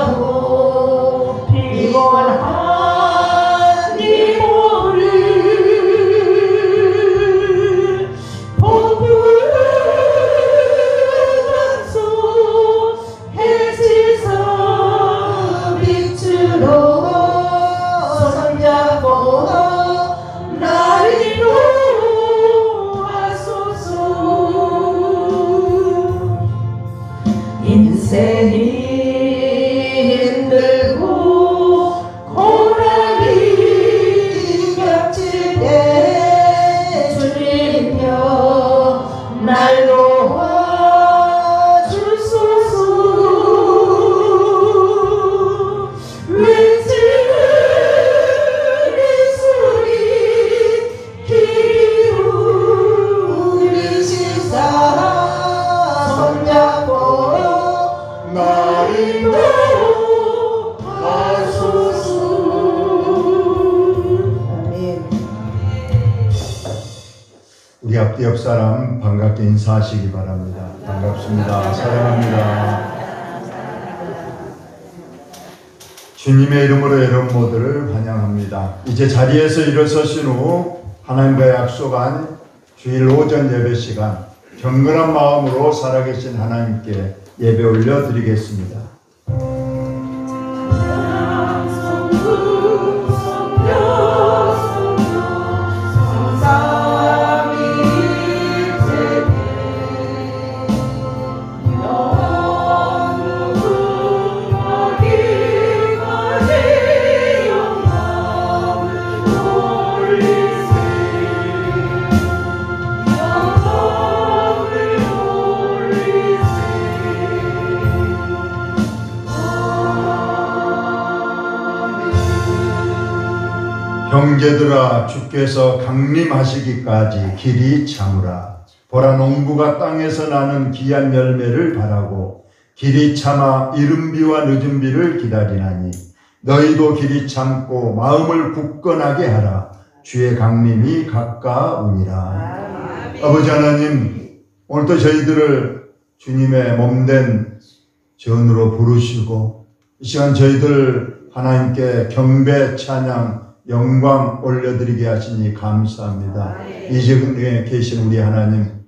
하고 피곤한 이 몸을 범부면서 해지사 빛으로 손잡고 나를 인도하소서. 인생이 힘들고 고난이 겹칠 때 주님여 날 도와주소서. 외치는 이 소리 귀 기울이시사 손잡고 나를 도와소서. 아멘. 우리 앞뒤 옆 사람 반갑게 인사하시기 바랍니다. 반갑습니다. 사랑합니다. 주님의 이름으로 여러분 모두를 환영합니다. 이제 자리에서 일어서신 후 하나님과 약속한 주일 오전 예배 시간 경건한 마음으로 살아계신 하나님께 예배 올려드리겠습니다. 형제들아, 주께서 강림하시기까지 길이 참으라. 보라, 농부가 땅에서 나는 귀한 열매를 바라고 길이 참아 이른 비와 늦은 비를 기다리나니 너희도 길이 참고 마음을 굳건하게 하라. 주의 강림이 가까우니라. 아버지 하나님, 오늘도 저희들을 주님의 몸된 전으로 부르시고 이 시간 저희들 하나님께 경배, 찬양, 영광 올려드리게 하시니 감사합니다. 이 지금에 계신 우리 하나님,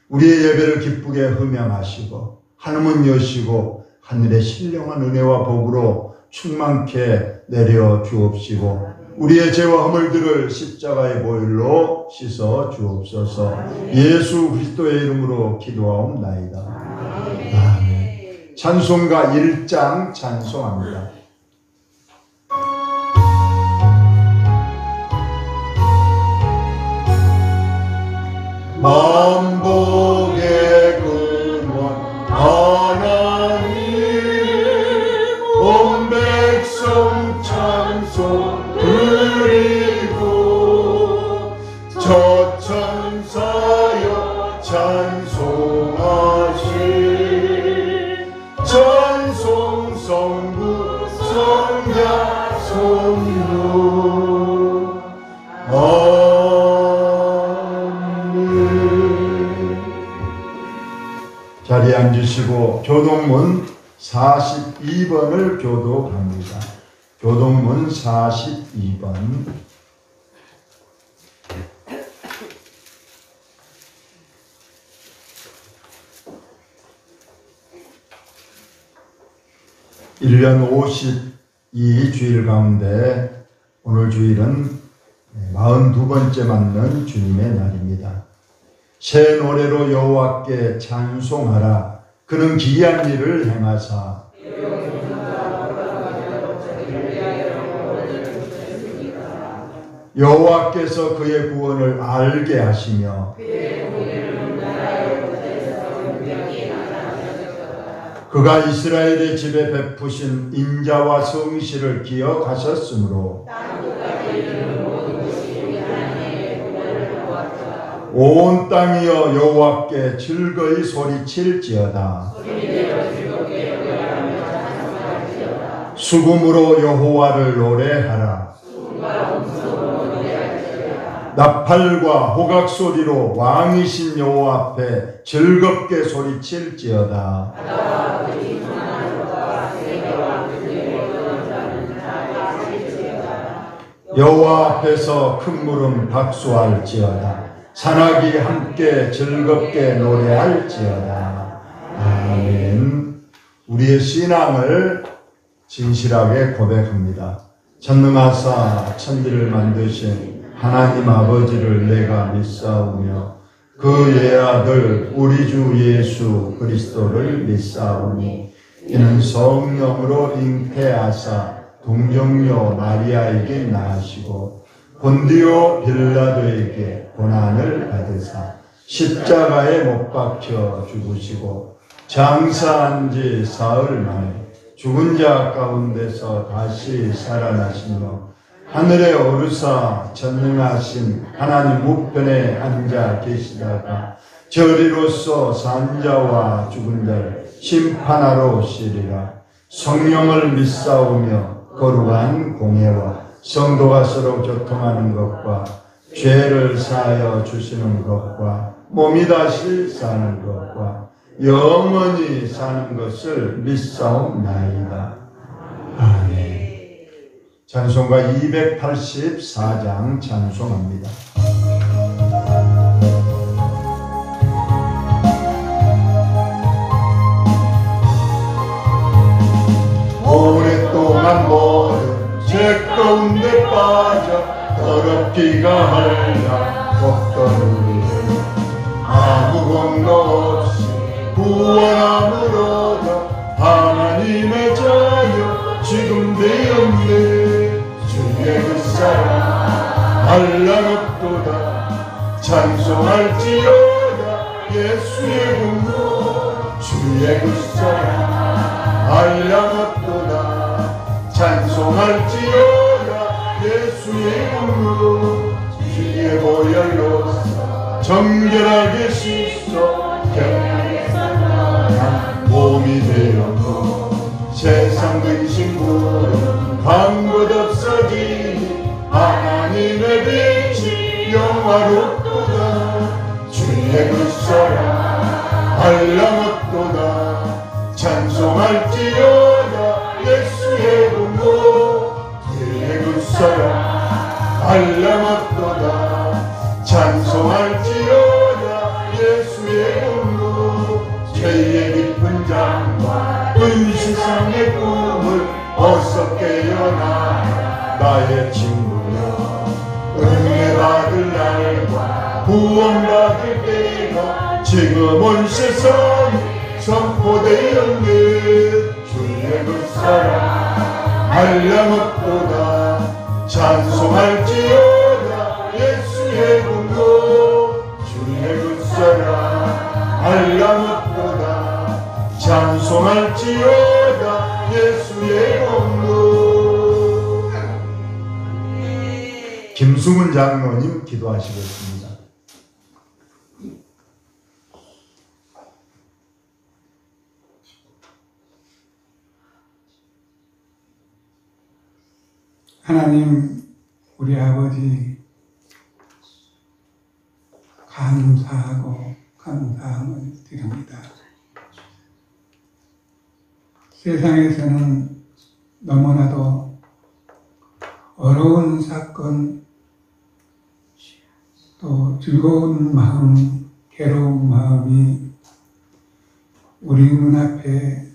우리의 예배를 기쁘게 흠양하시고 하늘문 여시고 하늘의 신령한 은혜와 복으로 충만케 내려 주옵시고 우리의 죄와 허물들을 십자가의 보혈로 씻어 주옵소서. 예수 그리스도의 이름으로 기도하옵나이다. 아멘. 찬송가 1장 찬송합니다. 만복의 근원 하나님, 온 백성 찬송 드리고 저 천사여 찬송하시 찬송 성부 성자 성령. 자리에 앉으시고 교동문 42번을 교독합니다. 교동문 42번. (1년 52주일) 가운데 오늘 주일은 42번째 맞는 주님의 날입니다. 새 노래로 여호와께 찬송하라. 그는 기이한 일을 행하사 여호와께서 그의 구원을 알게 하시며 그가 이스라엘의 집에 베푸신 인자와 성실을 기억하셨으므로 온 땅이여 여호와께 즐거이 소리칠지어다. 수금으로 여호와를 노래하라. 나팔과 호각 소리로 왕이신 여호와 앞에 즐겁게 소리칠지어다. 여호와 앞에서 큰 물음 박수할지어다. 산악이 함께 즐겁게 노래할지어다. 아멘. 우리의 신앙을 진실하게 고백합니다. 전능하사 천지를 만드신 하나님 아버지를 내가 믿사오며 그 예아들 우리 주 예수 그리스도를 믿사오니 이는 성령으로 잉태하사 동정녀 마리아에게 낳으시고 본디오 빌라도에게 고난을 받으사 십자가에 못 박혀 죽으시고 장사한 지 사흘 만에 죽은 자 가운데서 다시 살아나시며 하늘에 오르사 전능하신 하나님 우편에 앉아 계시다가 저리로서 산자와 죽은 자를 심판하러 오시리라. 성령을 믿사오며 거룩한 공예와 성도가 서로 교통하는 것과 죄를 사하여 주시는 것과 몸이 다시 사는 것과 영원히 사는 것을 믿사옵나이다. 아멘. 찬송가 284장 찬송합니다. 오랫동안 모든 죄 가운데 빠져 더럽기가 할라 걷던 우리를 아무 공도 없이 구원함으로다 하나님의 자녀 지금 되었네. 주의 그 사랑 할라높도다 찬송할지어다 예수의 공로 주의 그 사랑 할라높도다 찬송할지어다 예수의 공로 주의 보혈로서 정결하게 씻어 경하게 선언한 몸이 되었고 세상 근심부름 방긋 없어지니 하나님의 빛이 영화롭도다 주의 그 사랑 할라높도다 찬송할지어다 예수의 공로 주의 그 사랑 할라높도다 찬송할지어다 예수의 공로 죄의 깊은 잠과 은 세상의 꿈을 어서 깨어나 나의 친구여 은혜 받을 날과 구원 받을 때가 지금 온 세상에 선포되었네. 주의 그 사랑 할라높도다 찬송할지어다 예수의 공로 주의 그 사랑 할라높도다 찬송할지어다 예수의 공로. 김승훈 장로님 기도하시겠습니다. 하나님, 우리 아버지 감사하고 감사함을 드립니다. 세상에서는 너무나도 어려운 사건, 또 즐거운 마음, 괴로운 마음이 우리 눈앞에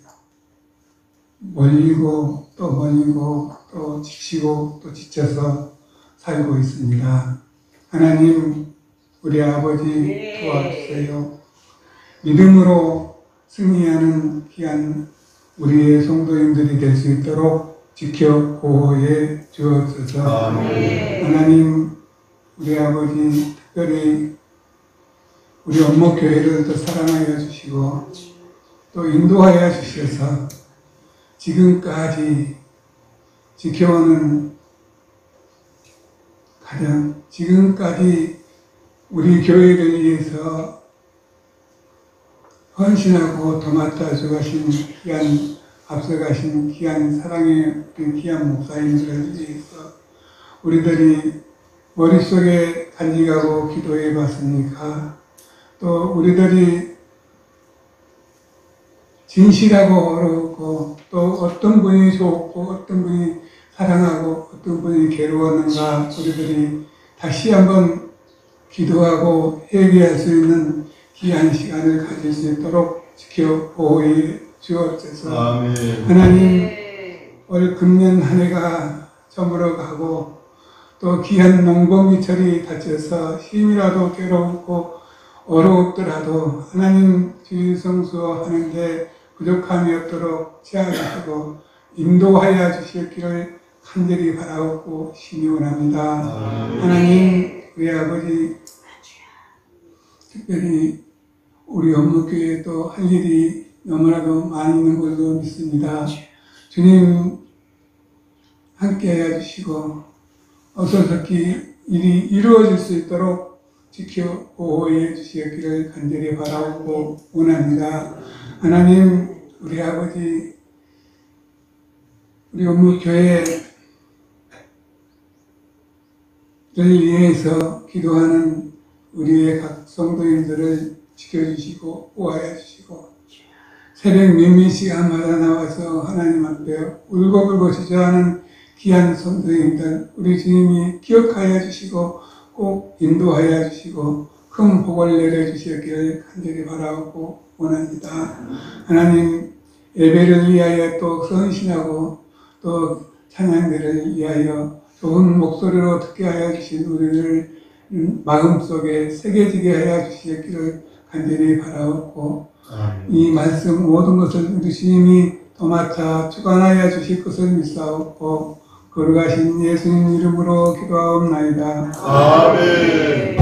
몰리고 또 몰리고 또 지치고 또 지쳐서 살고 있습니다. 하나님, 우리 아버지 도와주세요. 믿음으로 승리하는 귀한 우리의 성도님들이 될 수 있도록 지켜 보호해 주옵소서. 하나님, 우리 아버지 특별히 우리 원목교회를 또 사랑하여 주시고 또 인도하여 주셔서 지금까지 지켜오는 가장 지금까지 우리 교회를 위해서 헌신하고 도맡아 주가신 귀한 앞서가신 귀한 사랑의 귀한 목사님들을 위해서 우리들이 머릿속에 간직하고 기도해 봤으니까 또 우리들이 진실하고 어렵고 또 어떤 분이 좋고 어떤 분이 사랑하고 어떤 분이 괴로웠는가 우리들이 다시 한번 기도하고 회개할 수 있는 귀한 시간을 가질 수 있도록 지켜 보호해 주옵소서. 아멘. 하나님, 올 금년 한 해가 저물어가고 또 귀한 농번기철이 닥쳐서 힘이라도 괴롭고 어려웠더라도 하나님 주일 성수하는데 부족함이 없도록 지하주시고 인도하여 주시기를 간절히 바라옵고 심히 원합니다. 하나님, 우리 아버지, 특별히 우리 업무교회에도 할 일이 너무나도 많이 있는 걸로 믿습니다. 주님 함께하여 주시고 어서서히 일이 이루어질 수 있도록 지켜 보호해 주시기를 간절히 바라옵고 원합니다. 하나님, 우리 아버지, 우리 업무교회를 위해서 기도하는 우리의 각 성도인들을 지켜주시고 보호하여 주시고 새벽 몇몇 시간마다 나와서 하나님 앞에 울고불고 주저하는 귀한 성도인들 우리 주님이 기억하여 주시고 꼭 인도하여 주시고 큰 복을 내려주시기를 간절히 바라고 원합니다. 하나님, 예배를 위하여 또 헌신하고 또 찬양들을 위하여 좋은 목소리로 듣게 하여 주신 우리를 마음속에 새겨지게 하여 주시기를 간절히 바라옵고 이 말씀 모든 것을 우리 주님이 도맡아 주관하여 주실 것을 믿사옵고 거룩하신 예수님 이름으로 기도하옵나이다. 아멘.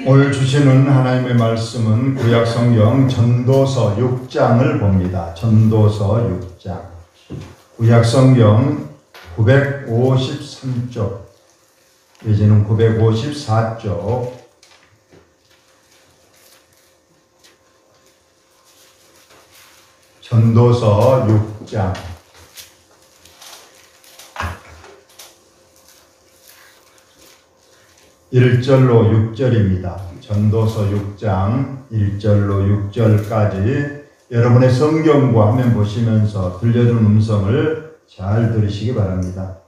오늘 주시는 하나님의 말씀은 구약성경 전도서 6장을 봅니다. 전도서 6장. 구약성경 953쪽, 이제는 954쪽. 전도서 6장. 1절로 6절입니다. 전도서 6장 1절로 6절까지 여러분의 성경과 화면 보시면서 들려준 음성을 잘 들으시기 바랍니다.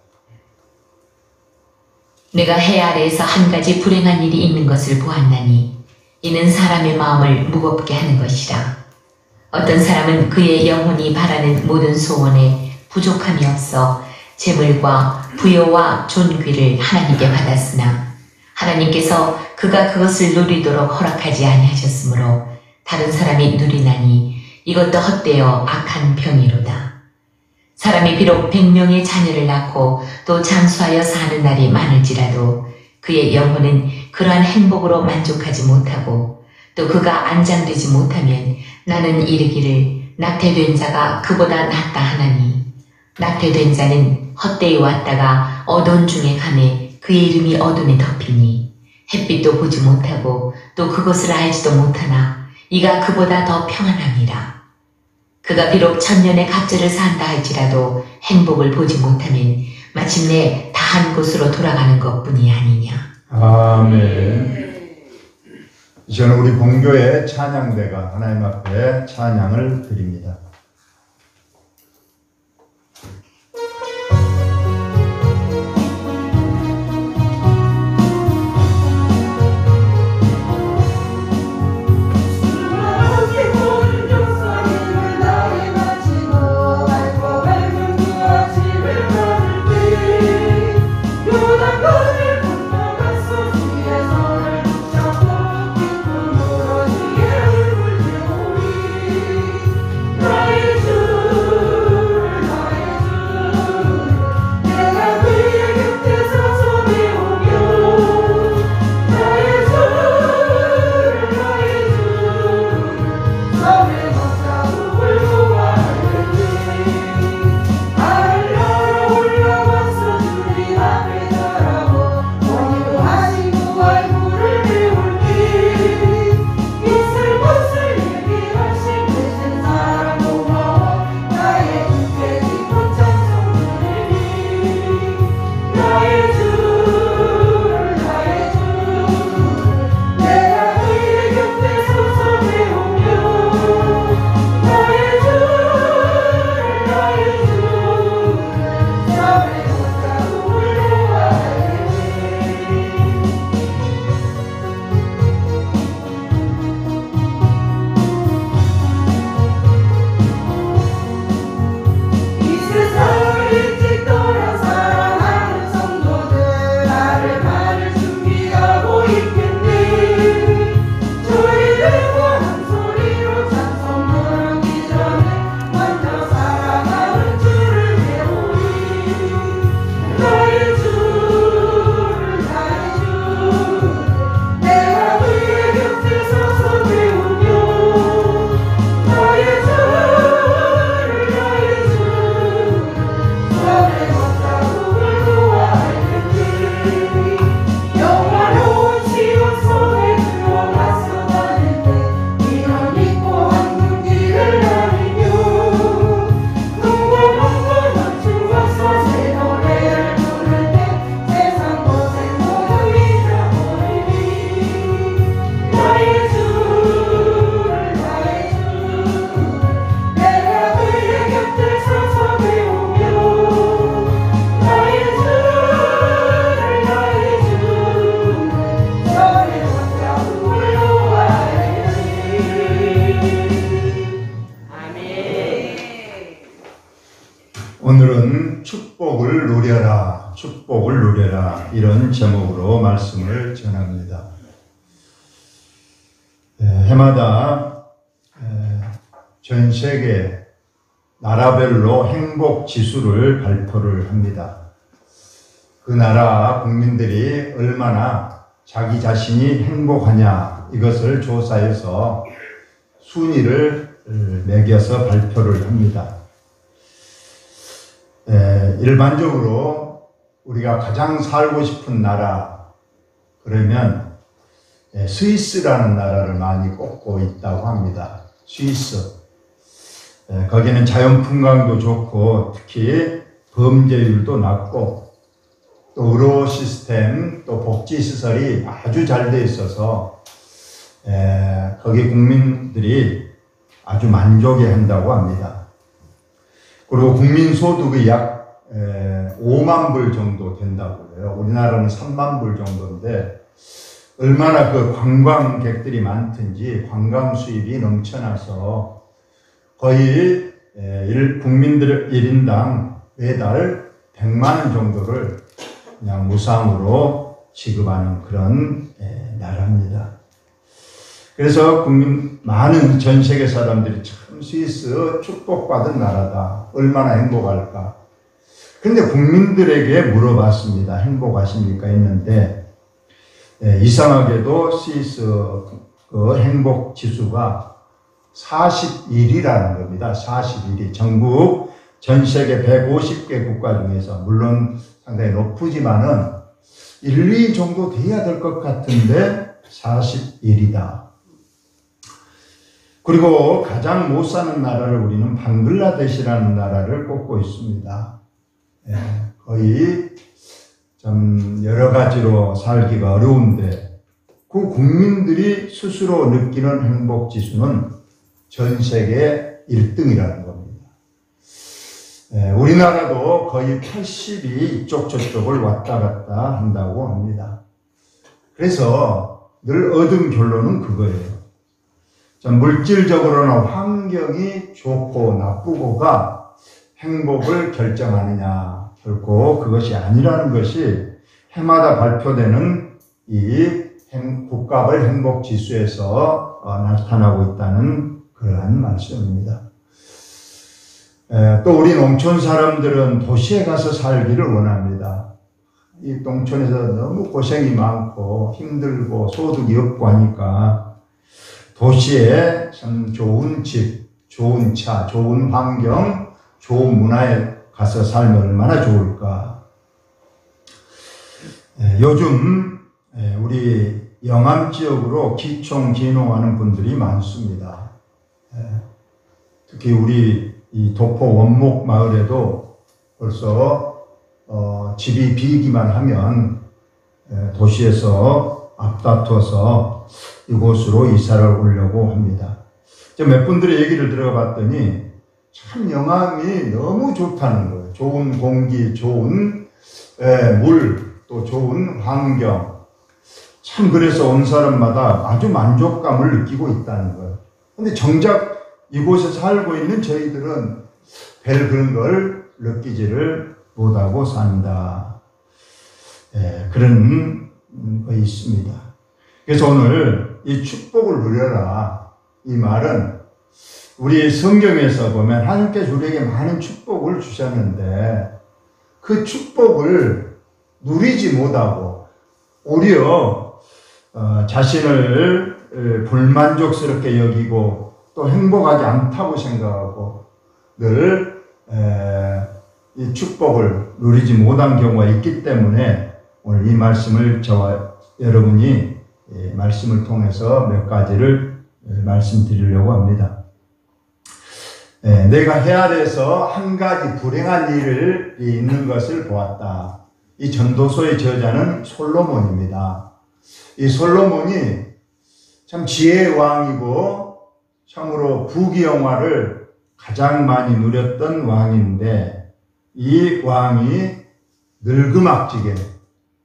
내가 해 아래에서 한 가지 불행한 일이 있는 것을 보았나니 이는 사람의 마음을 무겁게 하는 것이라. 어떤 사람은 그의 영혼이 바라는 모든 소원에 부족함이 없어 재물과 부여와 존귀를 하나님께 받았으나 하나님께서 그가 그것을 누리도록 허락하지 아니하셨으므로 다른 사람이 누리나니 이것도 헛되어 악한 병이로다. 사람이 비록 100명의 자녀를 낳고 또 장수하여 사는 날이 많을지라도 그의 영혼은 그러한 행복으로 만족하지 못하고 또 그가 안장되지 못하면 나는 이르기를 낙태된 자가 그보다 낫다 하나니 낙태된 자는 헛되이 왔다가 어두운 중에 가매 그의 이름이 어둠에 덮이니 햇빛도 보지 못하고 또 그것을 알지도 못하나 이가 그보다 더 평안함이라. 그가 비록 천년의 갑절을 산다 할지라도 행복을 보지 못하면 마침내 다한 곳으로 돌아가는 것뿐이 아니냐. 아멘. 이제는 우리 본교의 찬양대가 하나님 앞에 찬양을 드립니다. 나 오늘은 축복을 누려라, 축복을 누려라 이런 제목으로 말씀을 전합니다. 해마다 전 세계 나라별로 행복 지수를 발표를 합니다. 그 나라 국민들이 얼마나 자기 자신이 행복하냐 이것을 조사해서 순위를 매겨서 발표를 합니다. 일반적으로 우리가 가장 살고 싶은 나라 그러면 스위스라는 나라를 많이 꼽고 있다고 합니다. 스위스. 거기는 자연 풍광도 좋고 특히 범죄율도 낮고 또 의료 시스템 또 복지 시설이 아주 잘 돼 있어서 거기 국민들이 아주 만족해 한다고 합니다. 그리고 국민 소득이 약 5만 불 정도 된다고 해요. 우리나라는 3만 불 정도인데 얼마나 그 관광객들이 많든지 관광 수입이 넘쳐나서 거의 국민들 1인당 매달 100만 원 정도를 그냥 무상으로 지급하는 그런 나라입니다. 그래서 많은 전 세계 사람들이 참 스위스 축복받은 나라다. 얼마나 행복할까. 근데 국민들에게 물어봤습니다. 행복하십니까? 했는데 이상하게도 스위스 그 행복 지수가 41이라는 겁니다. 41이. 전국 전 세계 150개 국가 중에서 물론 상당히 높지만은 1, 2 정도 돼야 될 것 같은데 41이다. 그리고 가장 못 사는 나라를 우리는 방글라데시라는 나라를 꼽고 있습니다. 거의 좀 여러 가지로 살기가 어려운데 그 국민들이 스스로 느끼는 행복 지수는 전 세계 1등이라는 겁니다. 우리나라도 거의 80이 이쪽 저쪽을 왔다 갔다 한다고 합니다. 그래서 늘 얻은 결론은 그거예요. 물질적으로나 환경이 좋고 나쁘고가 행복을 결정하느냐, 결코 그것이 아니라는 것이 해마다 발표되는 이 국가별 행복 지수에서 나타나고 있다는 그러한 말씀입니다. 또 우리 농촌 사람들은 도시에 가서 살기를 원합니다. 이 농촌에서 너무 고생이 많고 힘들고 소득이 없고 하니까 도시에 참 좋은 집, 좋은 차, 좋은 환경, 좋은 문화에 가서 살면 얼마나 좋을까. 요즘 우리 영암 지역으로 기촌 귀농하는 분들이 많습니다. 특히 우리 이 도포 원목 마을에도 벌써 집이 비기만 하면 도시에서 앞다퉈서 이곳으로 이사를 오려고 합니다. 몇 분들의 얘기를 들어봤더니 참 영암이 너무 좋다는 거예요. 좋은 공기, 좋은 물, 또 좋은 환경. 참 그래서 온 사람마다 아주 만족감을 느끼고 있다는 거예요. 근데 정작 이곳에 살고 있는 저희들은 별 그런 걸 느끼지를 못하고 산다. 그런 거 있습니다. 그래서 오늘 이 축복을 누려라. 이 말은 우리 성경에서 보면 하나님께서 우리에게 많은 축복을 주셨는데 그 축복을 누리지 못하고 오히려 자신을 불만족스럽게 여기고 또 행복하지 않다고 생각하고 늘 이 축복을 누리지 못한 경우가 있기 때문에 오늘 이 말씀을 저와 여러분이 말씀을 통해서 몇 가지를 말씀드리려고 합니다. 내가 헤아려서 한 가지 불행한 일이 있는 것을 보았다. 이 전도서의 저자는 솔로몬입니다. 이 솔로몬이 참 지혜의 왕이고 참으로 부귀영화를 가장 많이 누렸던 왕인데 이 왕이 늙음악지게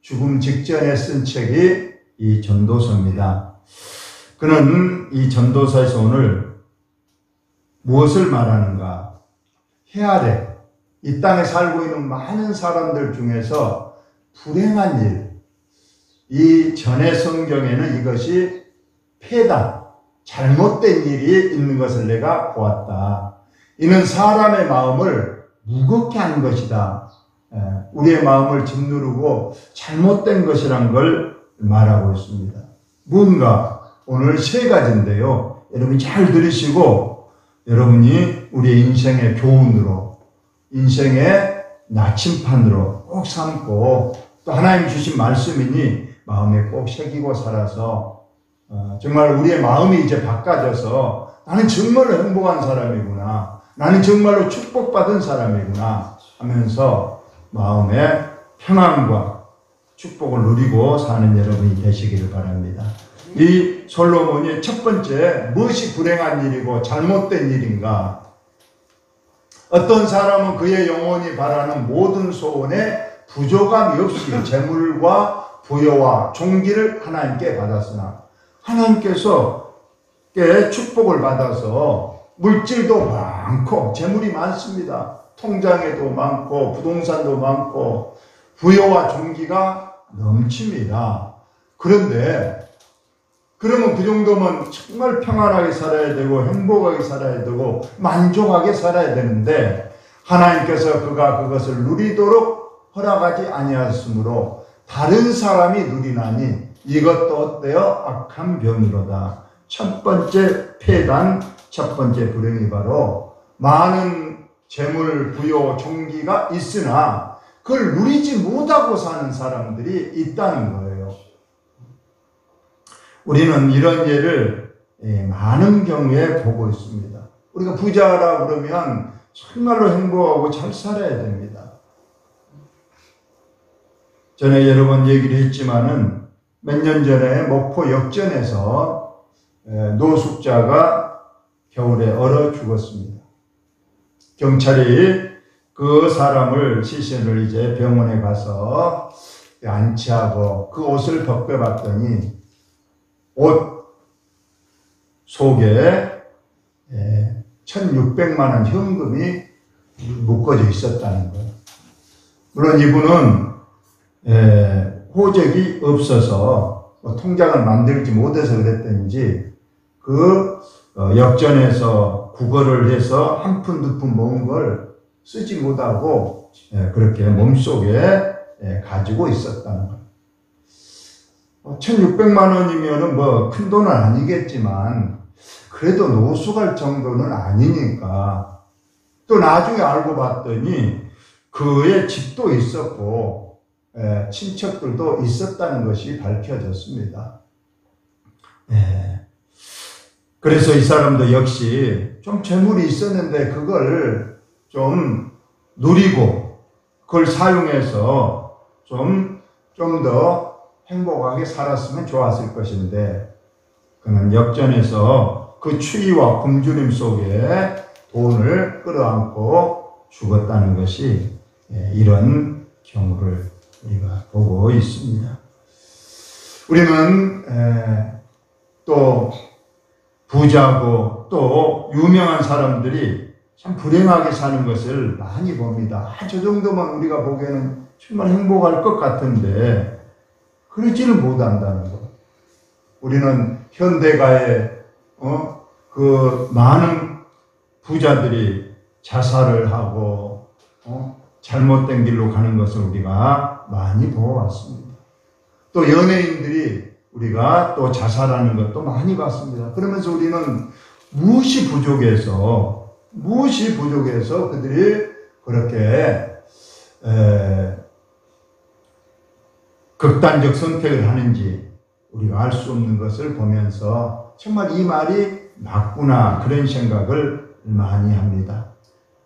죽음 직전에 쓴 책이 이 전도서입니다. 그는 이 전도서에서 오늘 무엇을 말하는가? 헤아려. 이 땅에 살고 있는 많은 사람들 중에서 불행한 일, 이 전의 성경에는 이것이 폐단, 잘못된 일이 있는 것을 내가 보았다. 이는 사람의 마음을 무겁게 하는 것이다. 우리의 마음을 짓누르고 잘못된 것이란 걸 말하고 있습니다. 뭔가 오늘 세 가지인데요. 여러분이 잘 들으시고 여러분이 우리의 인생의 교훈으로, 인생의 나침판으로 꼭 삼고 또 하나님 주신 말씀이니 마음에 꼭 새기고 살아서 정말 우리의 마음이 이제 바꿔져서 나는 정말로 행복한 사람이구나, 나는 정말로 축복받은 사람이구나 하면서 마음의 평안과 축복을 누리고 사는 여러분이 되시기를 바랍니다. 이 솔로몬이 첫 번째, 무엇이 불행한 일이고 잘못된 일인가? 어떤 사람은 그의 영혼이 바라는 모든 소원에 부족함이 없이 재물과 부여와 존귀를 하나님께 받았으나 하나님께서 축복을 받아서 물질도 많고 재물이 많습니다. 통장에도 많고 부동산도 많고 부여와 존귀가 넘칩니다. 그런데 그러면 그 정도면 정말 평안하게 살아야 되고 행복하게 살아야 되고 만족하게 살아야 되는데 하나님께서 그가 그것을 누리도록 허락하지 아니하였으므로 다른 사람이 누리나니 이것도 어때요? 악한 병이로다. 첫 번째 폐단, 첫 번째 불행이 바로 많은 재물, 부요, 존귀가 있으나 그걸 누리지 못하고 사는 사람들이 있다는 거예요. 우리는 이런 예를 많은 경우에 보고 있습니다. 우리가 부자라 그러면 정말로 행복하고 잘 살아야 됩니다. 전에 여러 번 얘기를 했지만은 몇 년 전에 목포 역전에서 노숙자가 겨울에 얼어 죽었습니다. 경찰이 그 사람을 시신을 이제 병원에 가서 안치하고 그 옷을 벗겨봤더니 옷 속에 1,600만 원 현금이 묶어져 있었다는 거예요. 물론 이분은 호적이 없어서 통장을 만들지 못해서 그랬던지 그 역전에서 구걸을 해서 한 푼 두 푼 모은 걸 쓰지 못하고 그렇게 몸속에 가지고 있었다는 거예요. 1,600만 원이면은 뭐 큰 돈은 아니겠지만 그래도 노숙할 정도는 아니니까 또 나중에 알고 봤더니 그의 집도 있었고 친척들도 있었다는 것이 밝혀졌습니다. 그래서 이 사람도 역시 좀 재물이 있었는데 그걸 좀 누리고 그걸 사용해서 좀 더 행복하게 살았으면 좋았을 것인데 그는 역전해서 그 추위와 굶주림 속에 돈을 끌어안고 죽었다는 것이 이런 경우를 우리가 보고 있습니다. 우리는 또 부자고 또 유명한 사람들이 참 불행하게 사는 것을 많이 봅니다. 저 정도면 우리가 보기에는 정말 행복할 것 같은데 그러지는 못한다는 것. 우리는 현대가의 그 많은 부자들이 자살을 하고 잘못된 길로 가는 것을 우리가 많이 보아왔습니다. 또 연예인들이 우리가 또 자살하는 것도 많이 봤습니다. 그러면서 우리는 무엇이 부족해서 그들이 그렇게 극단적 선택을 하는지 우리가 알 수 없는 것을 보면서 정말 이 말이 맞구나 그런 생각을 많이 합니다.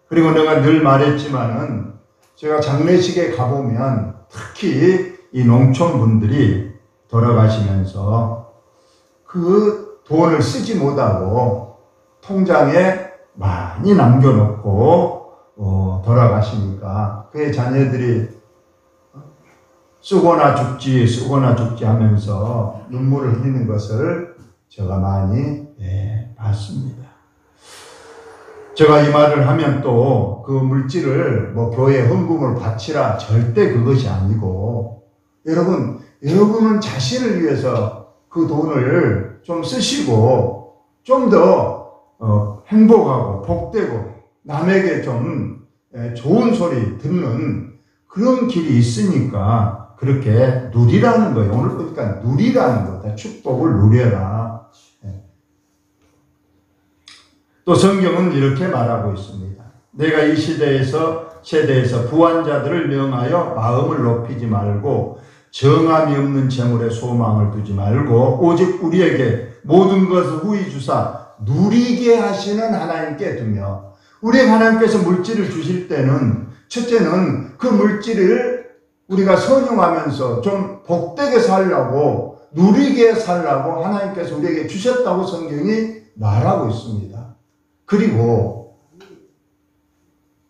그리고 내가 늘 말했지만은 제가 장례식에 가보면 특히 이 농촌분들이 돌아가시면서 그 돈을 쓰지 못하고 통장에 많이 남겨놓고 돌아가시니까 그의 자녀들이 쓰거나 죽지 하면서 눈물을 흘리는 것을 제가 많이 봤습니다. 제가 이 말을 하면 또 그 물질을 뭐 교회 헌금을 바치라 절대 그것이 아니고 여러분은 자신을 위해서 그 돈을 좀 쓰시고 좀 더 행복하고 복되고 남에게 좀 좋은 소리 듣는 그런 길이 있으니까 그렇게 누리라는 거예요. 오늘 보니까 누리라는 거다. 축복을 누려라. 또 성경은 이렇게 말하고 있습니다. 내가 이 세대에서 부한자들을 명하여 마음을 높이지 말고 정함이 없는 재물에 소망을 두지 말고 오직 우리에게 모든 것을 후히 주사 누리게 하시는 하나님께 두며, 우리 하나님께서 물질을 주실 때는 첫째는 그 물질을 우리가 선용하면서 좀 복되게 살려고 누리게 살려고 하나님께서 우리에게 주셨다고 성경이 말하고 있습니다. 그리고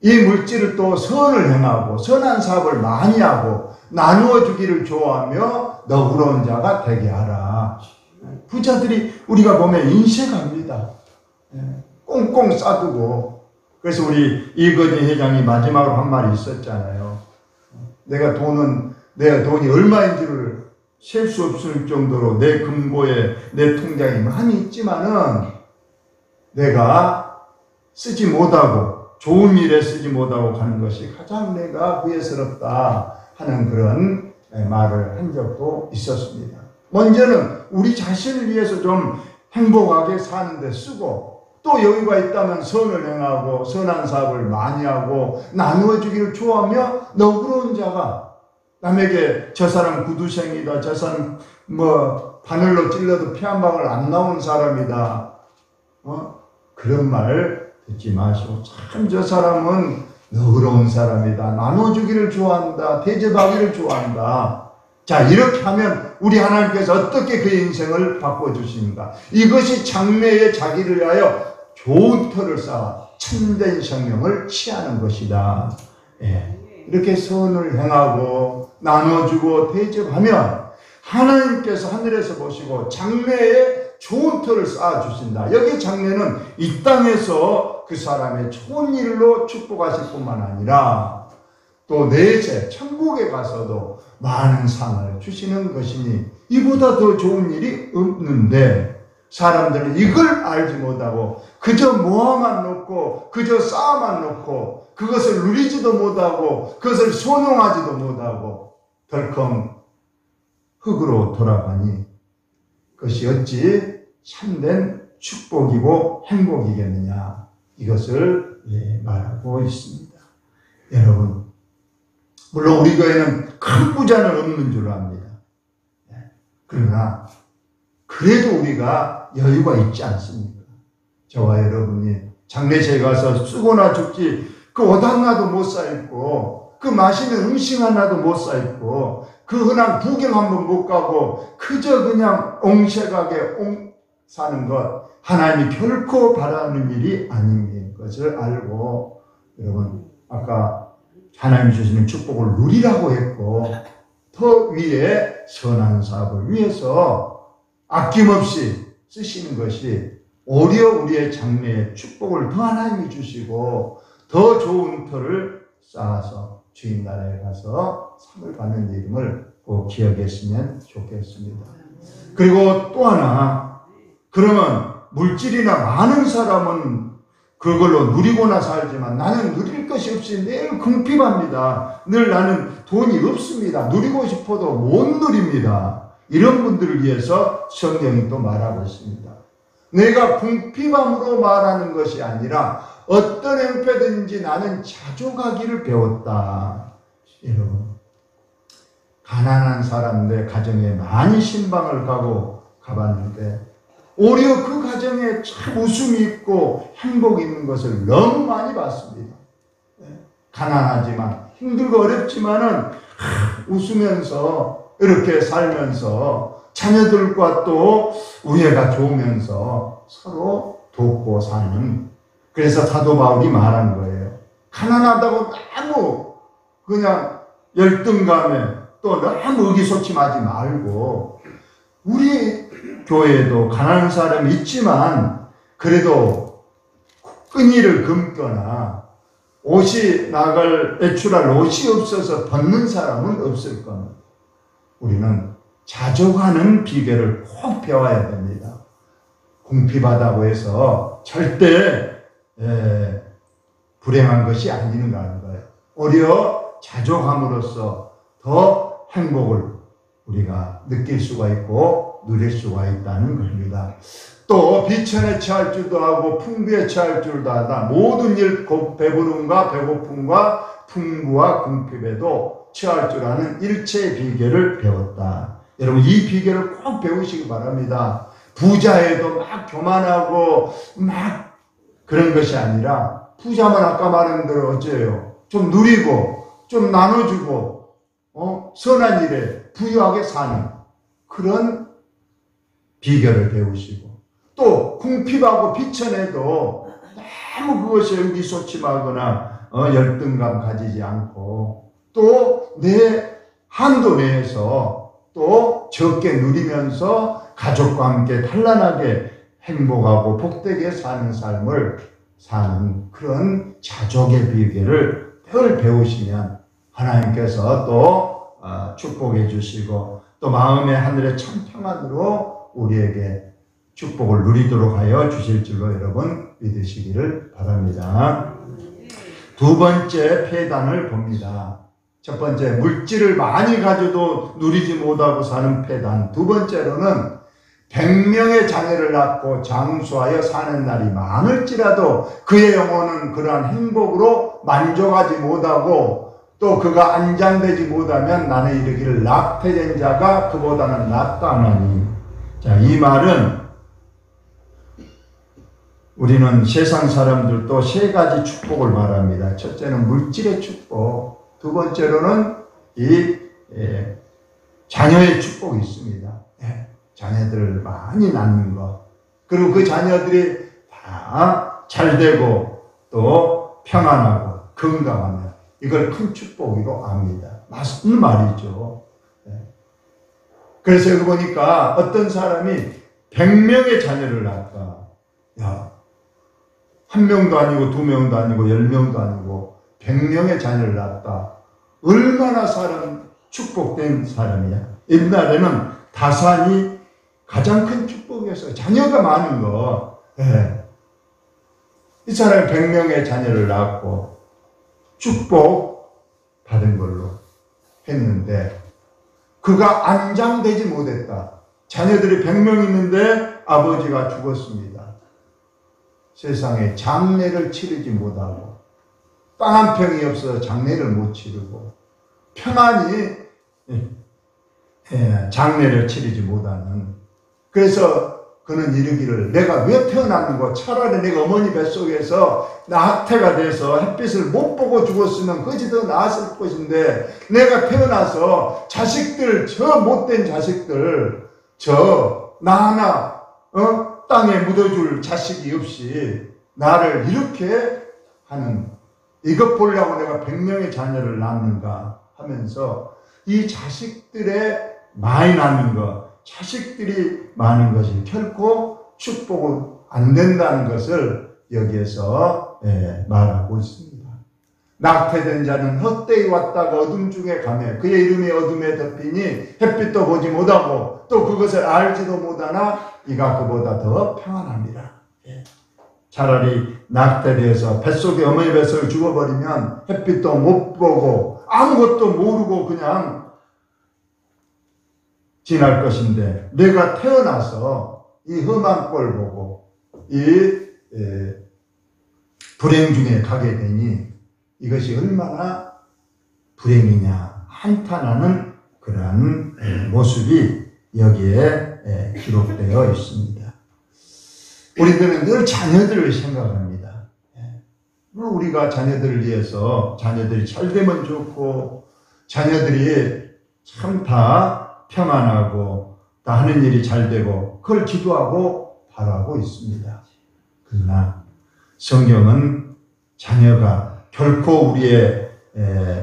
이 물질을 또 선을 행하고 선한 사업을 많이 하고 나누어 주기를 좋아하며 너그러운 자가 되게 하라. 부자들이 우리가 보면 인색합니다. 꽁꽁 싸두고. 그래서 우리 이건희 회장이 마지막으로 한 말이 있었잖아요. 내가 돈이 얼마인지를 셀 수 없을 정도로 내 금고에 내 통장에 많이 있지만은 내가 쓰지 못하고 좋은 일에 쓰지 못하고 가는 것이 가장 내가 후회스럽다 하는 그런 말을 한 적도 있었습니다. 먼저는 우리 자신을 위해서 좀 행복하게 사는데 쓰고, 또 여유가 있다면 선을 행하고 선한 사업을 많이 하고 나누어 주기를 좋아하며 너그러운 자가, 남에게 저 사람 구두생이다, 저 사람 뭐 바늘로 찔러도 피 한 방울 안 나온 사람이다, 그런 말 듣지 마시고 참 저 사람은 너그러운 사람이다, 나눠주기를 좋아한다, 대접하기를 좋아한다. 자, 이렇게 하면 우리 하나님께서 어떻게 그의 인생을 바꿔주십니까? 이것이 장래에 자기를 위하여 좋은 터를 쌓아 참된 생명을 취하는 것이다. 이렇게 선을 행하고 나눠주고 대접하면 하나님께서 하늘에서 보시고 장래에 좋은 터를 쌓아주신다. 여기 장래는 이 땅에서 그 사람의 좋은 일로 축복하실 뿐만 아니라 또 내세 천국에 가서도 많은 상을 주시는 것이니 이보다 더 좋은 일이 없는데, 사람들은 이걸 알지 못하고 그저 모아만 놓고 그저 쌓아만 놓고 그것을 누리지도 못하고 그것을 선용하지도 못하고 덜컹 흙으로 돌아가니 그것이 어찌 참된 축복이고 행복이겠느냐, 이것을 말하고 있습니다. 여러분, 물론 우리 교회는 큰 부자는 없는 줄 압니다. 그러나 그래도 우리가 여유가 있지 않습니까? 저와 여러분이 장례식에 가서 쓰거나 죽지 그 옷 하나도 못 사입고 그 맛있는 음식 하나도 못 사입고 그 흔한 구경 한번 못 가고 그저 그냥 옹색하게 사는 것, 하나님이 결코 바라는 일이 아닌 것을 알고, 여러분 아까 하나님이 주시는 축복을 누리라고 했고, 더 위에 선한 사업을 위해서 아낌없이 쓰시는 것이 오히려 우리의 장래에 축복을 더 하나님이 주시고 더 좋은 터를 쌓아서 주인 나라에 가서 상을 받는 일임을 꼭 기억했으면 좋겠습니다. 그리고 또 하나, 그러면 물질이나 많은 사람은 그걸로 누리고나 살지만 나는 누릴 것이 없이 늘 궁핍합니다. 늘 나는 돈이 없습니다. 누리고 싶어도 못 누립니다. 이런 분들을 위해서 성경이 또 말하고 있습니다. 내가 궁핍함으로 말하는 것이 아니라 어떤 형편든지 나는 자족하기를 배웠다. 여러분, 가난한 사람들 가정에 많이 신방을 가봤는데 오히려 그 가정에 참 웃음이 있고 행복이 있는 것을 너무 많이 봤습니다. 가난하지만 힘들고 어렵지만은 웃으면서 이렇게 살면서 자녀들과 또 우애가 좋으면서 서로 돕고 사는, 그래서 사도 바울이 말한 거예요. 가난하다고 너무 그냥 열등감에 또 너무 의기소침하지 말고, 우리 교회에도 가난한 사람이 있지만 그래도 끈이를 금거나 옷이 나갈 외출할 옷이 없어서 벗는 사람은 없을 겁니다. 우리는 자족하는 비결을 꼭 배워야 됩니다. 궁핍하다고 해서 절대 불행한 것이 아닌가 하는 거예요. 오히려 자족함으로써 더 행복을 우리가 느낄 수가 있고 누릴 수가 있다는 겁니다. 또 비천에 처할 줄도 하고 풍부에 처할 줄도 하다. 모든 일 배부름과 배고픔과 풍부와 궁핍에도 처할 줄 아는 일체의 비결을 배웠다. 여러분 이 비결을 꼭 배우시기 바랍니다. 부자에도 막 교만하고 막 그런 것이 아니라 부자만 아까 말한 대로 어째요? 좀 누리고 좀 나눠주고 선한 일에 부유하게 사는 그런 비결을 배우시고 또 궁핍하고 비천에도 너무 그것에 의기소침하거나 열등감 가지지 않고 또 내 한도 내에서 또 적게 누리면서 가족과 함께 단란하게 행복하고 복되게 사는 삶을 사는 그런 자족의 비결을 늘 배우시면 하나님께서 또 축복해 주시고 또 마음의 하늘의 참 평안으로 우리에게 축복을 누리도록 하여 주실 줄로 여러분 믿으시기를 바랍니다. 두 번째 폐단을 봅니다. 첫 번째 물질을 많이 가져도 누리지 못하고 사는 폐단. 두 번째로는 100명의 자녀를 낳고 장수하여 사는 날이 많을지라도 그의 영혼은 그러한 행복으로 만족하지 못하고 또 그가 안장되지 못하면 나는 이르기를 낙태된 자가 그보다는 낫다 하나니. 자, 이 말은 우리는 세상 사람들도 세 가지 축복을 말합니다. 첫째는 물질의 축복, 두 번째로는 이 자녀의 축복이 있습니다. 자녀들을 많이 낳는 것, 그리고 그 자녀들이 다 잘 되고 또 평안하고 건강하면 이걸 큰 축복으로 압니다. 맞는 말이죠. 그래서 여기 보니까 어떤 사람이 100명의 자녀를 낳았다. 야, 한 명도 아니고 두 명도 아니고 10명도 아니고 100명의 자녀를 낳았다. 얼마나 사람 축복된 사람이야. 옛날에는 다산이 가장 큰 축복이었어요. 자녀가 많은 거. 이 사람이 100명의 자녀를 낳았고 축복 받은 걸로 했는데 그가 안장되지 못했다. 자녀들이 100명 있는데 아버지가 죽었습니다. 세상에 장례를 치르지 못하고 땅 한 평이 없어서 장례를 못 치르고 평안히 장례를 치르지 못하는. 그래서 그는 이르기를 내가 왜 태어났는고 차라리 내가 어머니 뱃속에서 낙태가 돼서 햇빛을 못 보고 죽었으면 그것이 더 나았을 것인데 내가 태어나서 자식들 저 못된 자식들 나 하나 땅에 묻어줄 자식이 없이 나를 이렇게 하는 이것 보려고 내가 100명의 자녀를 낳는가 하면서 이 자식들의 많이 낳는 것, 자식들이 많은 것이 결코 축복은 안 된다는 것을 여기에서 말하고 있습니다. 낙태된 자는 헛되이 왔다가 어둠 중에 가매 그의 이름이 어둠에 덮이니 햇빛도 보지 못하고 또 그것을 알지도 못하나 이가 그보다 더 평안합니다. 차라리 낙태되어서 뱃속에 어머니 뱃속에 죽어버리면 햇빛도 못 보고 아무것도 모르고 그냥 지날 것인데 내가 태어나서 이 험한 꼴 보고 이 불행 중에 가게 되니 이것이 얼마나 불행이냐 한탄하는 그러한 모습이 여기에 기록되어 있습니다. 우리들은 늘 자녀들을 생각합니다. 우리가 자녀들을 위해서 자녀들이 잘 되면 좋고 자녀들이 참 다 평안하고 다 하는 일이 잘 되고 그걸 기도하고 바라고 있습니다. 그러나 성경은 자녀가 결코 우리의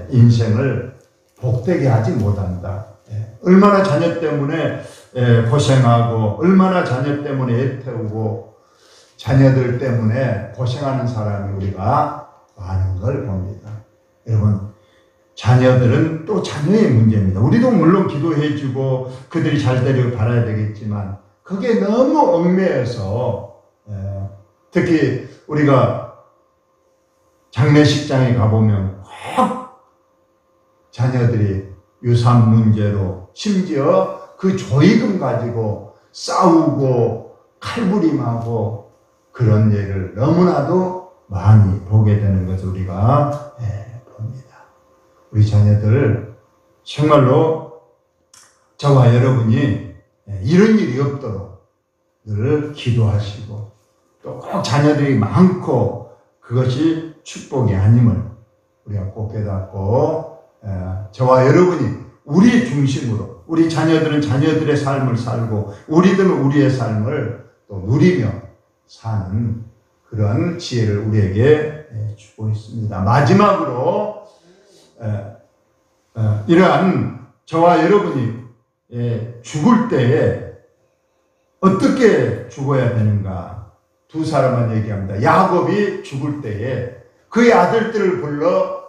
인생을 복되게 하지 못한다. 얼마나 자녀 때문에 고생하고 얼마나 자녀 때문에 애태우고 자녀들 때문에 고생하는 사람이 우리가 많은 걸 봅니다. 여러분, 자녀들은 또 자녀의 문제입니다. 우리도 물론 기도해주고 그들이 잘 되려고 바라야 되겠지만 그게 너무 얽매여서 특히 우리가 장례식장에 가보면 꼭 자녀들이 유산 문제로 심지어 그 조의금 가지고 싸우고 칼부림하고 그런 예를 너무나도 많이 보게 되는 것을 우리가 봅니다. 우리 자녀들 정말로 저와 여러분이 이런 일이 없도록 늘 기도하시고 또 꼭 자녀들이 많고 그것이 축복이 아님을 우리가 꼭 깨닫고 저와 여러분이 우리 중심으로 우리 자녀들은 자녀들의 삶을 살고 우리들은 우리의 삶을 또 누리며 사는 그런 지혜를 우리에게 주고 있습니다. 마지막으로 이러한 저와 여러분이 죽을 때에 어떻게 죽어야 되는가 두 사람만 얘기합니다. 야곱이 죽을 때에 그의 아들들을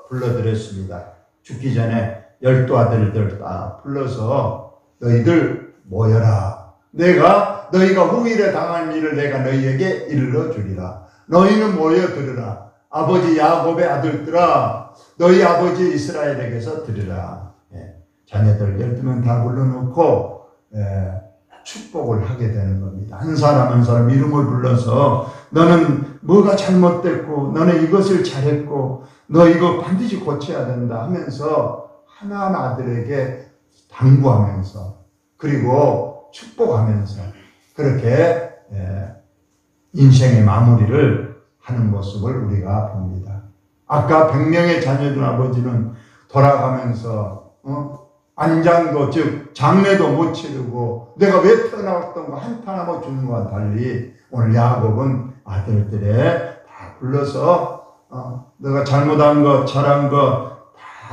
불러들였습니다. 죽기 전에 12아들들 다 불러서 너희들 모여라. 너희가 후일에 당한 일을 내가 너희에게 일러 주리라. 너희는 모여 들으라. 아버지 야곱의 아들들아 너희 아버지 이스라엘에게서 들으라. 자녀들 12명 다 불러놓고 축복을 하게 되는 겁니다. 한 사람 한 사람 이름을 불러서 너는 뭐가 잘못됐고 너는 이것을 잘했고 너 이거 반드시 고쳐야 된다 하면서 하나하나 아들에게 당부하면서 그리고 축복하면서 그렇게 인생의 마무리를 하는 모습을 우리가 봅니다. 아까 100명의 자녀들 아버지는 돌아가면서 안장도 즉 장례도 못 치르고 내가 왜 태어났던 거 한탄 하고 죽는 것과 달리 오늘 야곱은 아들들에 다 불러서 너가 잘못한 것 잘한 것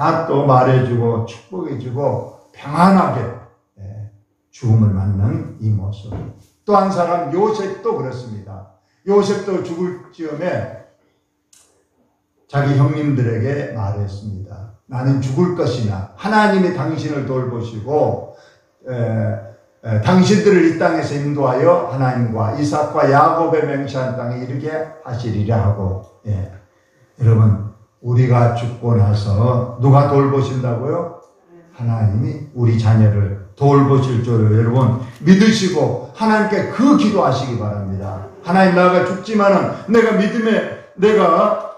다 또 말해주고 축복해주고 평안하게 죽음을 맞는 이 모습. 또 한 사람 요셉도 그렇습니다. 요셉도 죽을 즈음에 자기 형님들에게 말했습니다. 나는 죽을 것이나 하나님이 당신을 돌보시고 당신들을 이 땅에서 인도하여 하나님과 이삭과 야곱의 맹세한 땅에 이르게 하시리라 하고 여러분 우리가 죽고 나서 누가 돌보신다고요? 하나님이 우리 자녀를 돌보실 줄을 여러분 믿으시고 하나님께 그 기도하시기 바랍니다. 하나님 나가 죽지만은 내가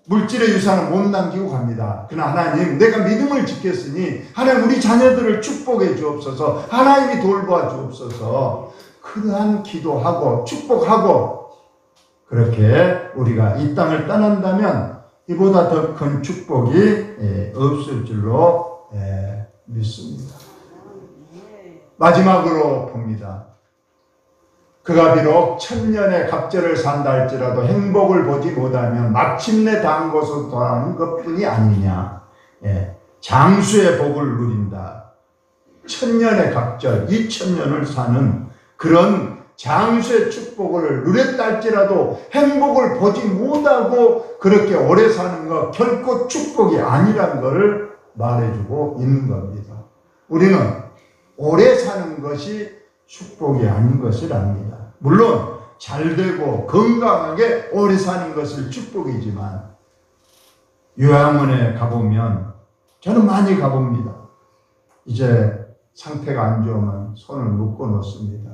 물질의 유산은 못 남기고 갑니다. 그러나 하나님 내가 믿음을 지켰으니 하나님 우리 자녀들을 축복해 주옵소서. 하나님이 돌보아 주옵소서. 그러한 기도하고 축복하고 그렇게 우리가 이 땅을 떠난다면 이보다 더 큰 축복이 없을 줄로 믿습니다. 마지막으로 봅니다. 그가 비록 1000년의 갑절을 산다 할지라도 행복을 보지 못하면 마침내 다한 곳으로 돌아오는 것뿐이 아니냐. 장수의 복을 누린다. 1000년의 갑절, 2000년을 사는 그런 장수의 축복을 누렸다 할지라도 행복을 보지 못하고 그렇게 오래 사는 것 결코 축복이 아니란 것을 말해주고 있는 겁니다. 우리는 오래 사는 것이 축복이 아닌 것을 압니다. 물론 잘되고 건강하게 오래 사는 것을 축복이지만 요양원에 가보면 저는 많이 가봅니다. 이제 상태가 안 좋으면 손을 묶어 놓습니다.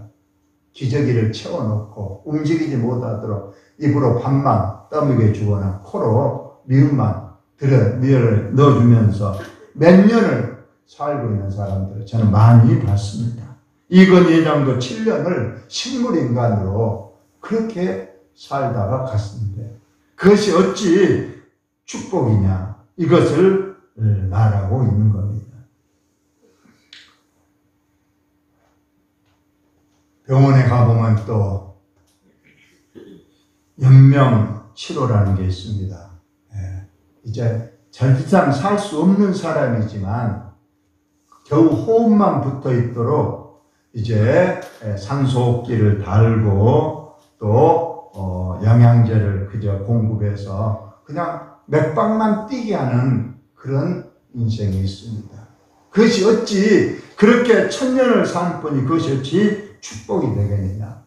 기저귀를 채워놓고 움직이지 못하도록 입으로 밥만 떠먹여 주거나 코로 미열을 넣어주면서 몇 년을 살고 있는 사람들을 저는 많이 봤습니다. 이건 회장도 7년을 식물인간으로 그렇게 살다가 갔는데 그것이 어찌 축복이냐 이것을 말하고 있는 겁니다. 병원에 가보면 또 연명치료라는 게 있습니다. 이제 절대상 살 수 없는 사람이지만 겨우 호흡만 붙어 있도록 이제 산소호흡기를 달고 또 영양제를 그저 공급해서 그냥 맥박만 뛰게 하는 그런 인생이 있습니다. 그것이 어찌 그렇게 천년을 산 분이 그것이 어찌 축복이 되겠느냐.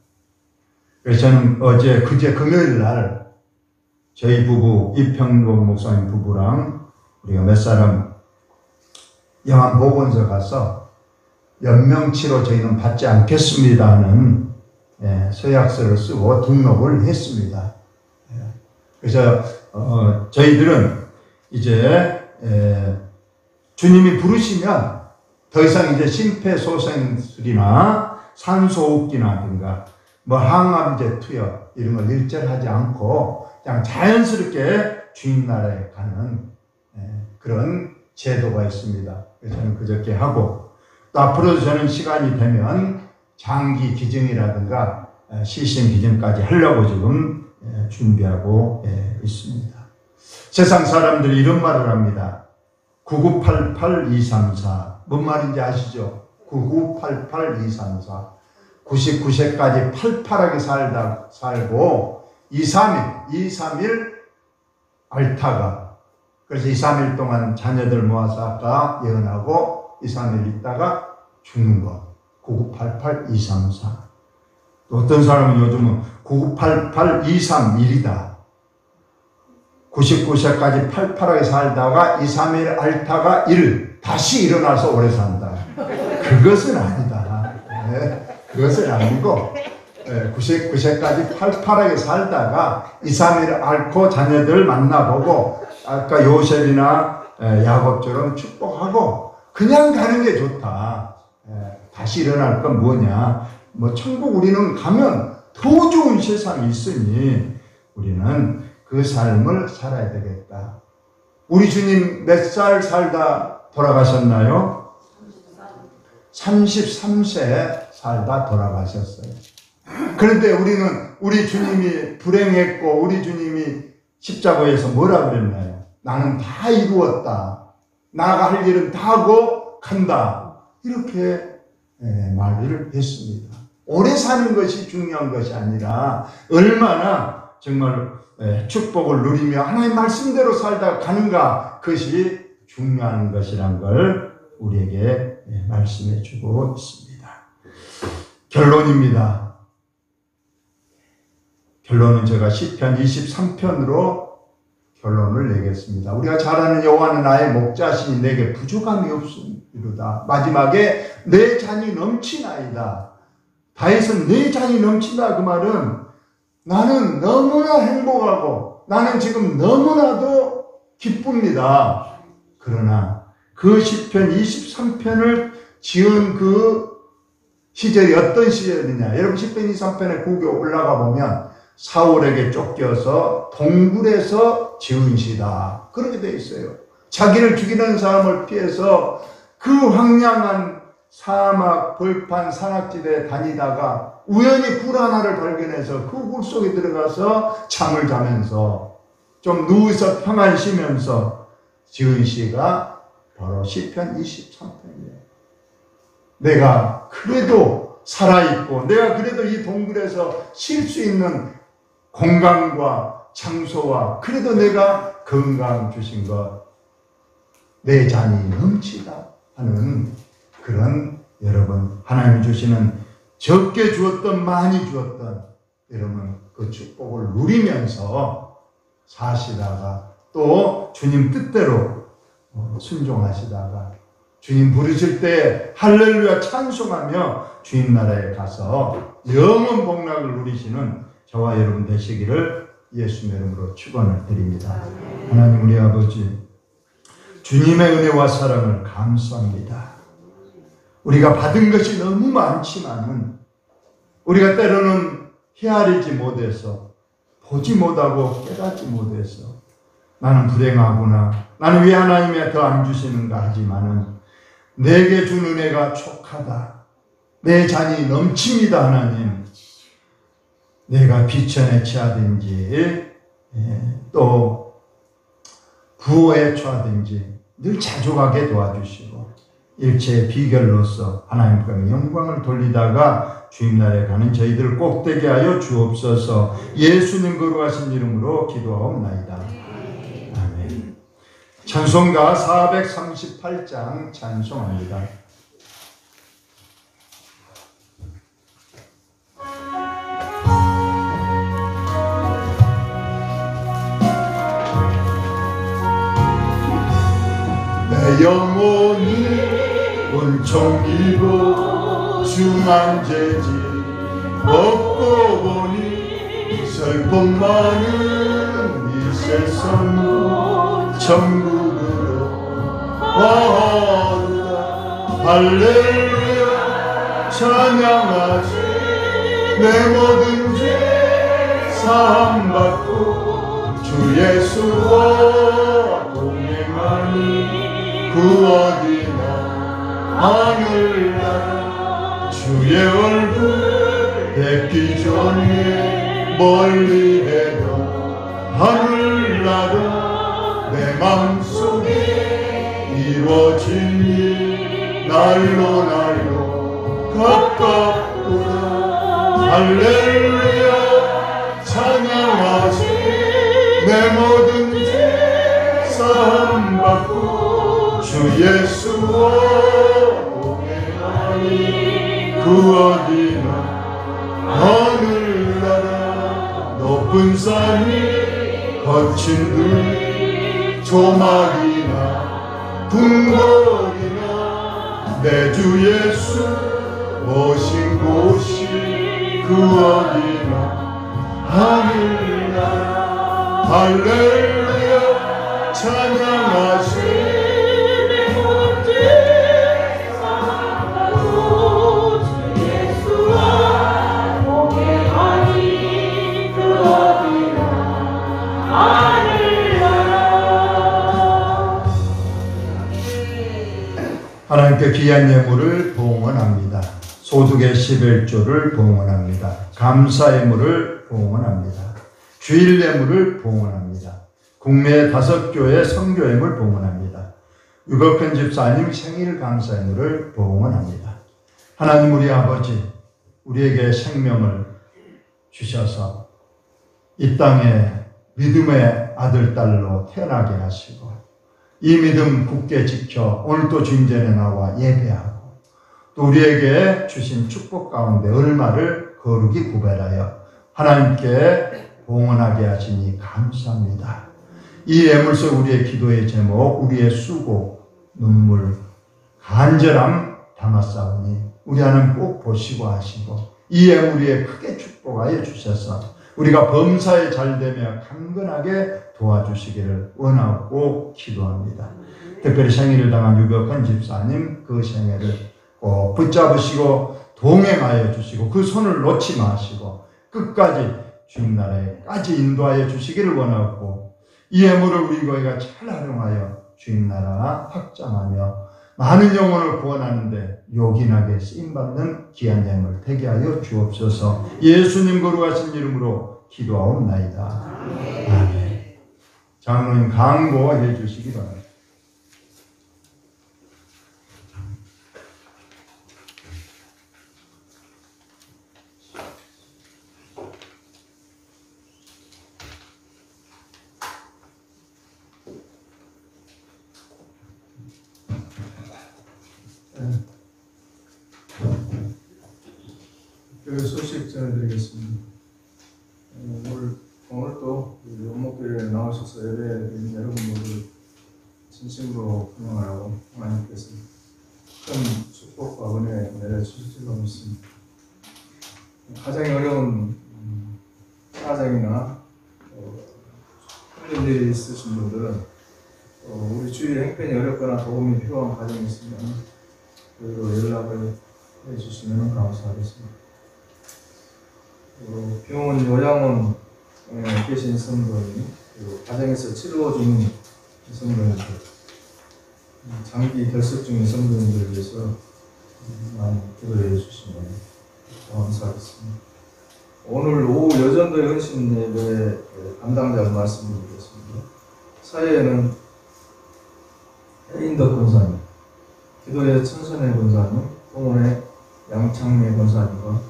그래서 저는 그제 금요일 날 저희 부부 이평록 목사님 부부랑 우리가 몇 사람 영암보건소 가서 연명치료 저희는 받지 않겠습니다 하는 서약서를 쓰고 등록을 했습니다. 그래서 저희들은 이제 주님이 부르시면 더 이상 이제 심폐소생술이나 산소호흡기나든가 뭐 항암제 투여 이런 걸 일절하지 않고 그냥 자연스럽게 주님 나라에 가는 그런 제도가 있습니다. 그래서 저는 그저께 하고 또 앞으로도 저는 시간이 되면 장기 기증이라든가 시신 기증까지 하려고 지금 준비하고 있습니다. 세상 사람들이 이런 말을 합니다. 9988-234 뭔 말인지 아시죠? 9988-234 99세까지 팔팔하게 살고 2-3일 알타가 그래서 2-3일 동안 자녀들 모아서 아까 예언하고 2-3일 있다가 죽는 것 9988-234 또 어떤 사람은 요즘은 9988-231이다 99세까지 팔팔하게 살다가 2-3일 앓다가 다시 일어나서 오래 산다. 그것은 아니다. 그것은 아니고 99세까지 팔팔하게 살다가 2-3일 앓고 자녀들 만나보고 아까 요셉이나 야곱처럼 축복하고 그냥 가는 게 좋다. 다시 일어날 건 뭐냐. 뭐 천국 우리는 가면 더 좋은 세상이 있으니 우리는 그 삶을 살아야 되겠다. 우리 주님 몇 살 살다 돌아가셨나요? 33세 살다 돌아가셨어요. 그런데 우리 주님이 불행했고 우리 주님이 십자가에서 뭐라 그랬나요? 나는 다 이루었다. 나가 할 일은 다 하고 간다. 이렇게 말을 했습니다. 오래 사는 것이 중요한 것이 아니라 얼마나 정말 축복을 누리며 하나님 말씀대로 살다 가는가 그것이 중요한 것이란 걸 우리에게 말씀해 주고 있습니다. 결론입니다. 결론은 제가 시편 23편으로 결론을 내겠습니다. 우리가 잘 아는 여호와는 나의 목자시니 내게 부족함이 없음이로다. 마지막에 내 잔이 넘치나이다. 다윗은 내 잔이 넘친다 그 말은 나는 너무나 행복하고 나는 지금 너무나도 기쁩니다. 그러나 그 시편 23편을 지은 그 시절이 어떤 시절이냐. 여러분 시편 23편에 구교 올라가 보면 사울에게 쫓겨서 동굴에서 지은 시다. 그렇게 되어 있어요. 자기를 죽이는 사람을 피해서 그 황량한 사막, 벌판, 산악지대에 다니다가 우연히 굴 하나를 발견해서 그 굴 속에 들어가서 잠을 자면서 좀 누워서 평안 쉬면서 지은 시가 바로 시편 23편이에요. 내가 그래도 살아있고 내가 그래도 이 동굴에서 쉴 수 있는 공간과 장소와 그래도 내가 건강 주신 것 내 잔이 넘치다 하는 그런 여러분 하나님이 주시는 적게 주었던 많이 주었던 여러분 그 축복을 누리면서 사시다가 또 주님 뜻대로 순종하시다가 주님 부르실 때 할렐루야 찬송하며 주님 나라에 가서 영원 복락을 누리시는 저와 여러분 되시기를 예수님의 이름으로 축원을 드립니다. 하나님 우리 아버지 주님의 은혜와 사랑을 감사합니다. 우리가 받은 것이 너무 많지만은 우리가 때로는 헤아리지 못해서 보지 못하고 깨닫지 못해서 나는 불행하구나. 나는 왜 하나님이 더 안 주시는가 하지만은 내게 준 은혜가 촉하다. 내 잔이 넘칩니다. 하나님. 내가 비천에 처하든지 또 부호에 처하든지 늘 자족하게 도와주시고 일체의 비결로서 하나님께 영광을 돌리다가 주임날에 가는 저희들 꼭 되게 하여 주옵소서. 예수님 거룩하신 이름으로 기도하옵나이다. 아멘. 찬송가 438장 찬송합니다. 내 영혼이 은총 입어 중한 죄지 먹고 보니 슬픔 많은 이 세상으로 천국으로 와오다. 할렐루야 찬양하시. 내 모든 죄 사함받고 주 예수와 동행하니 그 어디나 하늘나라. 주의 얼굴 뵙기 전에 멀리해도 하늘나라. 내 맘속에 이루어진 일 날로 날로 가깝구나. 할렐루야 찬양하시. 내 모든 죄 사함받고 주 예수와 동행하니 그 어디나 하늘나라. 높은 산이 거친 들 조막이나 궁궐이나 내 주 예수 오신 곳이 그 어디나 하늘나라. 할렐루야 찬양하시. 하나님께 귀한 예물을 봉헌합니다. 소득의 11조를 봉헌합니다. 감사 예물을 봉헌합니다. 주일 예물을 봉헌합니다. 국내 5교회 선교 예물 봉헌합니다. 유복현 집사님 생일 감사 예물을 봉헌합니다. 하나님 우리 아버지, 우리에게 생명을 주셔서 이 땅에 믿음의 아들, 딸로 태어나게 하시고 이 믿음 굳게 지켜 오늘도 주임전에 나와 예배하고 또 우리에게 주신 축복 가운데 얼마를 거룩히 구별하여 하나님께 봉헌하게 하시니 감사합니다. 이 예물 속 우리의 기도의 제목, 우리의 수고, 눈물, 간절함 담았사오니 우리 하나님 꼭 보시고 하시고 이 예물 위에 크게 축복하여 주셔서 우리가 범사에 잘되며 강건하게 도와주시기를 원하고 기도합니다. 특별히 생일을 당한 유복현 집사님 그 생애를 꼭 붙잡으시고 동행하여 주시고 그 손을 놓지 마시고 끝까지 주님나라에까지 인도하여 주시기를 원하고 이 예물을 우리 교회가 잘 활용하여 주님나라 확장하며 많은 영혼을 구원하는데 요긴하게 쓰임받는 귀한 예물 되게 하여 주옵소서. 예수님 거룩하신 이름으로 기도하옵나이다. 아멘. 장로님 강구해 주시기 바랍니다. 교회 소식 전해드리겠습니다. 오늘도 원목교회에 나오셔서 예배드린 여러분 모두 진심으로 환영하라고 하나님께서 큰 축복과 은혜 내려주실 줄로 믿습니다. 가장 어려운 사정이나 힘든 일이 있으신 분들은 우리 주위에 행편이 어렵거나 도움이 필요한 가정이 있으면 그리고 연락을 해주시면 감사하겠습니다. 병원 요양원에 계신 성도님, 그리고 가정에서 치료 중인 성도님들, 장기 결석 중인 성도님들을 위해서 많이 기도해 주시면 감사하겠습니다. 오늘 오후 여전도의 헌신 예배 담당자를 말씀드리겠습니다. 사회에는 해인덕 권사님, 기도의 천선의 권사님, 동원의 양창래 권사님과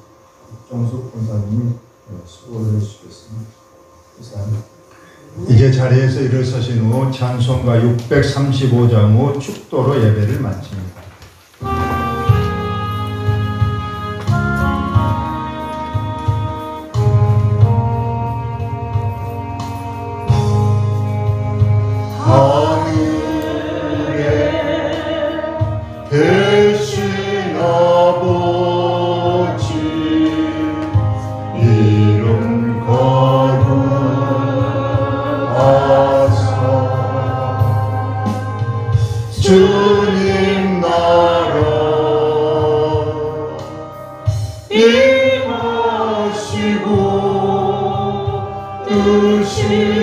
정숙 권사님이 수고를 해주시겠습니다. 감사합니다. 이제 자리에서 일어서신 후 찬송가 635장 후 축도로 예배를 마칩니다. 계신 아버지 이름 거룩하사 주님 나라 임하시고 뜻이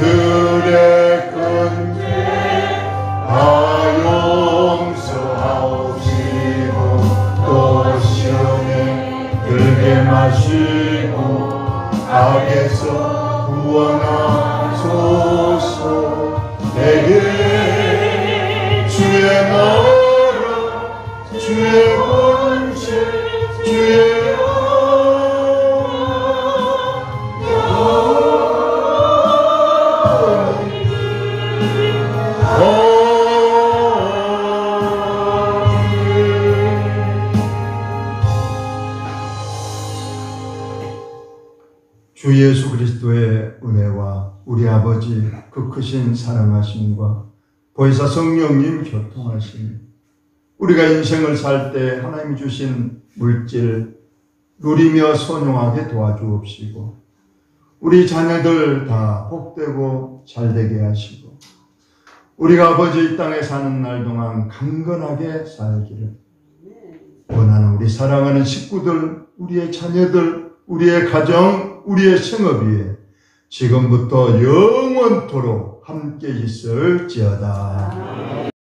우리들의 근죄 다 용서하옵시고 또 시험에 들게 마시고 악에서 구원하소서. 내게 주의 나라 주의 권세 주의 주 예수 그리스도의 은혜와 우리 아버지 그 크신 사랑하심과 보혜사 성령님 교통하심, 우리가 인생을 살 때 하나님이 주신 물질 누리며 선용하게 도와주옵시고 우리 자녀들 다 복되고 잘되게 하시고 우리가 아버지 이 땅에 사는 날 동안 강건하게 살기를 원하는 우리 사랑하는 식구들, 우리의 자녀들, 우리의 가정, 우리의 생업 위에 지금부터 영원토록 함께 있을지어다.